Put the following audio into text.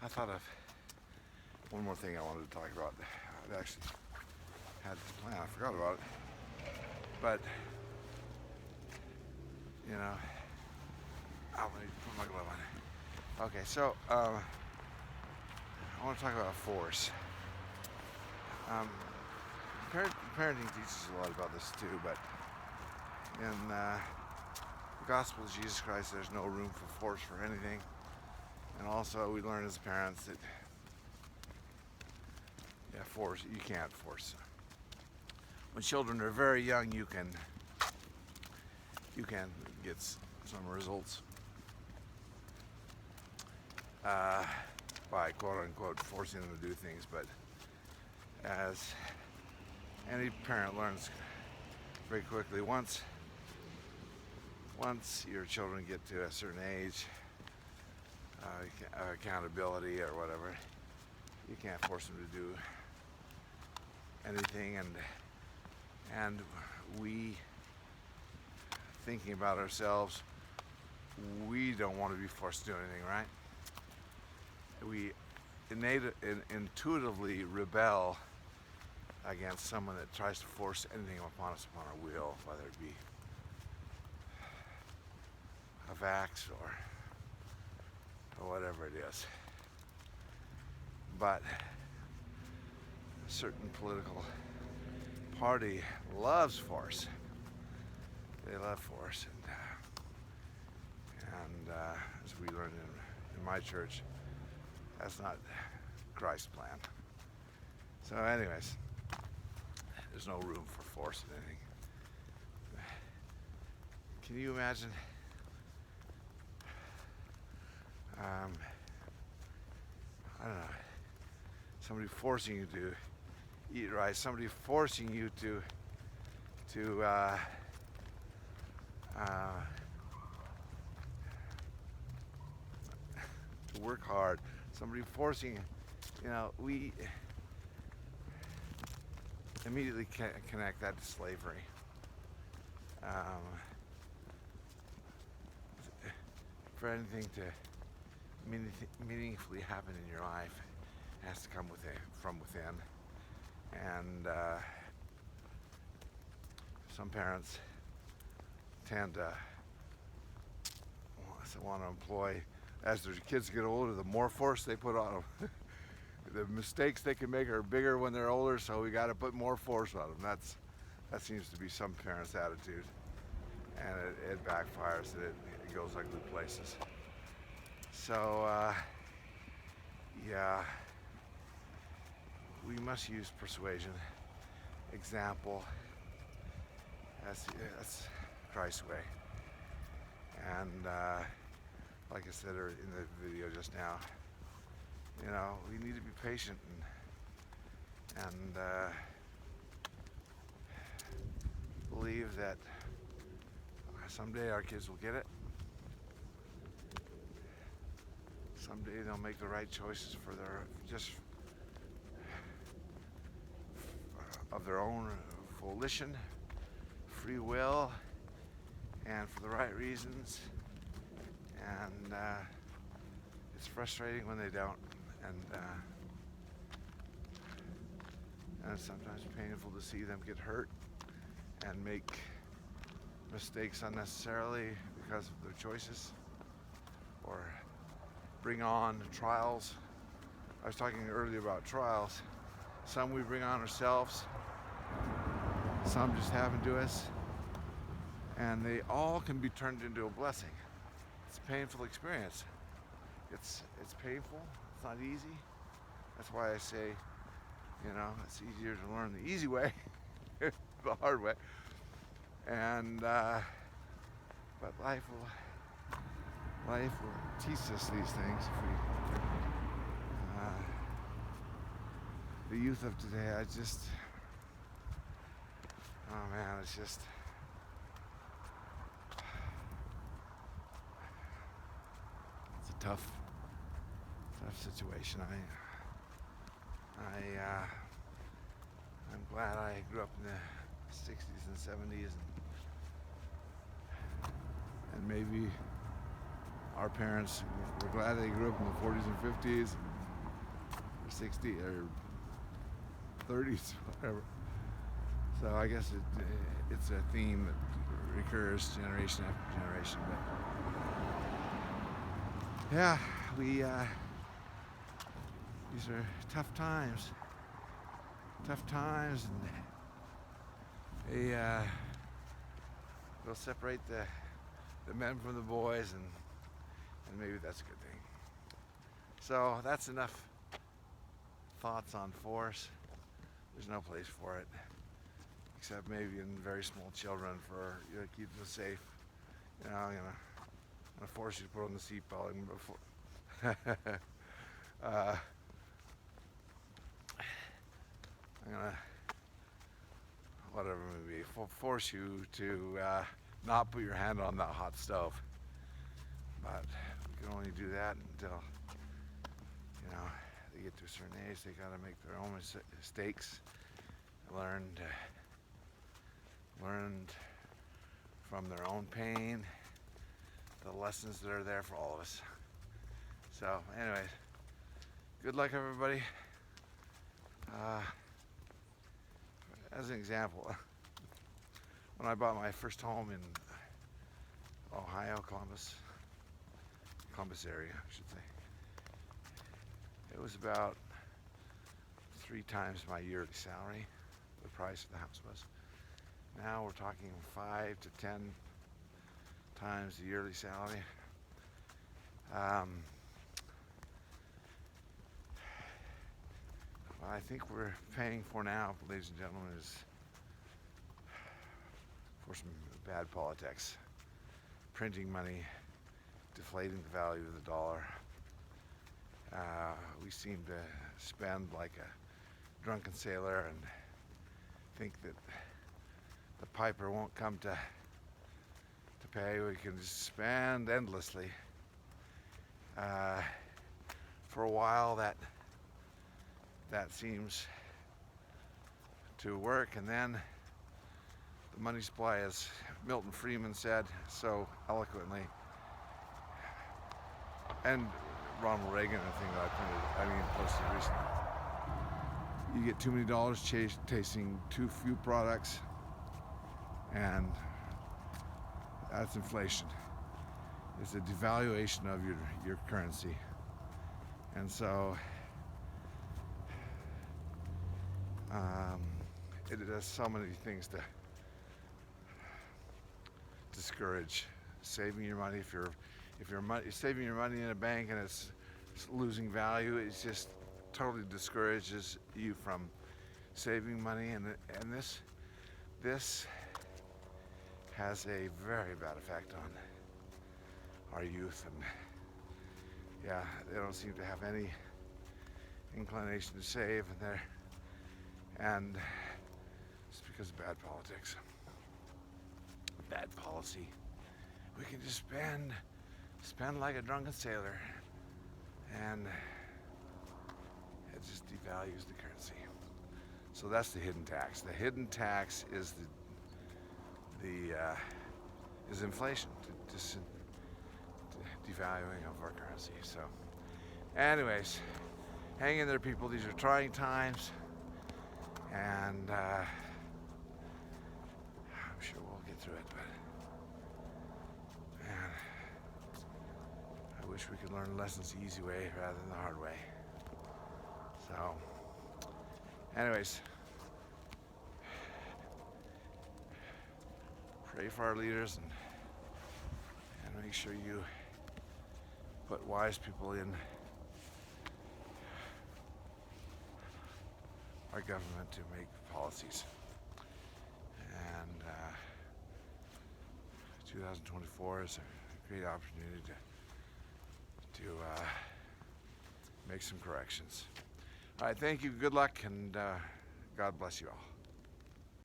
I thought of one more thing I wanted to talk about. I actually had a plan. I forgot about it. But, you know, let me put my glove on. Okay, so I want to talk about force. Parenting teaches a lot about this too, but in the gospel of Jesus Christ, there's no room for force for anything. And also, we learn as parents that, force, you can't force. When children are very young, you can get some results by quote unquote forcing them to do things, but as any parent learns very quickly, once your children get to a certain age, accountability or whatever, you can't force them to do anything, and we, thinking about ourselves, we don't want to be forced to do anything, right? We intuitively rebel against someone that tries to force anything upon us upon our will, whether it be a vax or whatever it is. But a certain political party loves force. They love force, and as we learned in my church, that's not Christ's plan. So anyways, there's no room for force in anything. Can you imagine I don't know, somebody forcing you to eat right, somebody forcing you to work hard, somebody forcing, we immediately connect that to slavery. For anything to meaningfully happen in your life, it has to come from within. And some parents tend to want to employ, as their kids get older, the more force they put on them. The mistakes they can make are bigger when they're older, so we got to put more force on them. That seems to be some parents' attitude, and it backfires, and it goes ugly places. So, we must use persuasion, example. That's Christ's way. And like I said in the video just now, we need to be patient and believe that someday our kids will get it. Someday they'll make the right choices for of their own volition, free will, and for the right reasons. And it's frustrating when they don't, and it's sometimes painful to see them get hurt and make mistakes unnecessarily because of their choices, or bring on trials. I was talking earlier about trials. Some we bring on ourselves, some just happen to us, and they all can be turned into a blessing. It's a painful experience. It's painful. It's not easy. That's why I say, it's easier to learn the easy way, the hard way. And but life will teach us these things if we. The youth of today, it's a tough situation. I'm glad I grew up in the 60s and 70s, and maybe our parents were glad they grew up in the 40s and 50s. 60 or 30s, whatever. So I guess it's a theme that recurs generation after generation. But yeah, these are tough times. Tough times, and they'll separate the men from the boys, and maybe that's a good thing. So that's enough thoughts on force. There's no place for it, except maybe in very small children for keep them safe. I'm gonna force you to put on the seatbelt before. I'm gonna, whatever it may be, force you to not put your hand on that hot stove. But we can only do that until, they get to a certain age. They gotta make their own mistakes, learned from their own pain, the lessons that are there for all of us. So anyways, good luck everybody. As an example, when I bought my first home in Ohio, Columbus area, I should say, it was about 3 times my yearly salary, the price of the house was. Now we're talking 5 to 10 times the yearly salary. What I think we're paying for now, ladies and gentlemen, is for some bad politics. Printing money, deflating the value of the dollar. We seem to spend like a drunken sailor and think that the piper won't come to pay. We can just spend endlessly. For a while that seems to work, and then the money supply, as Milton Friedman said so eloquently, and Ronald Reagan, I think posted recently, you get too many dollars chasing too few products, and that's inflation. It's a devaluation of your currency. And so it does so many things to discourage saving your money. If you're saving your money in a bank and it's losing value, it just totally discourages you from saving money. And this has a very bad effect on our youth, and yeah, they don't seem to have any inclination to save, and it's because of bad politics, bad policy. We can just spend like a drunken sailor, and it just devalues the currency. So that's the hidden tax. The hidden tax is is inflation, devaluing of our currency. So anyways, hang in there, people. These are trying times, and I'm sure we'll get through it, but man, I wish we could learn lessons the easy way rather than the hard way. So anyways, pray for our leaders, and make sure you put wise people in our government to make policies. And 2024 is a great opportunity to make some corrections. All right, thank you, good luck, and God bless you all.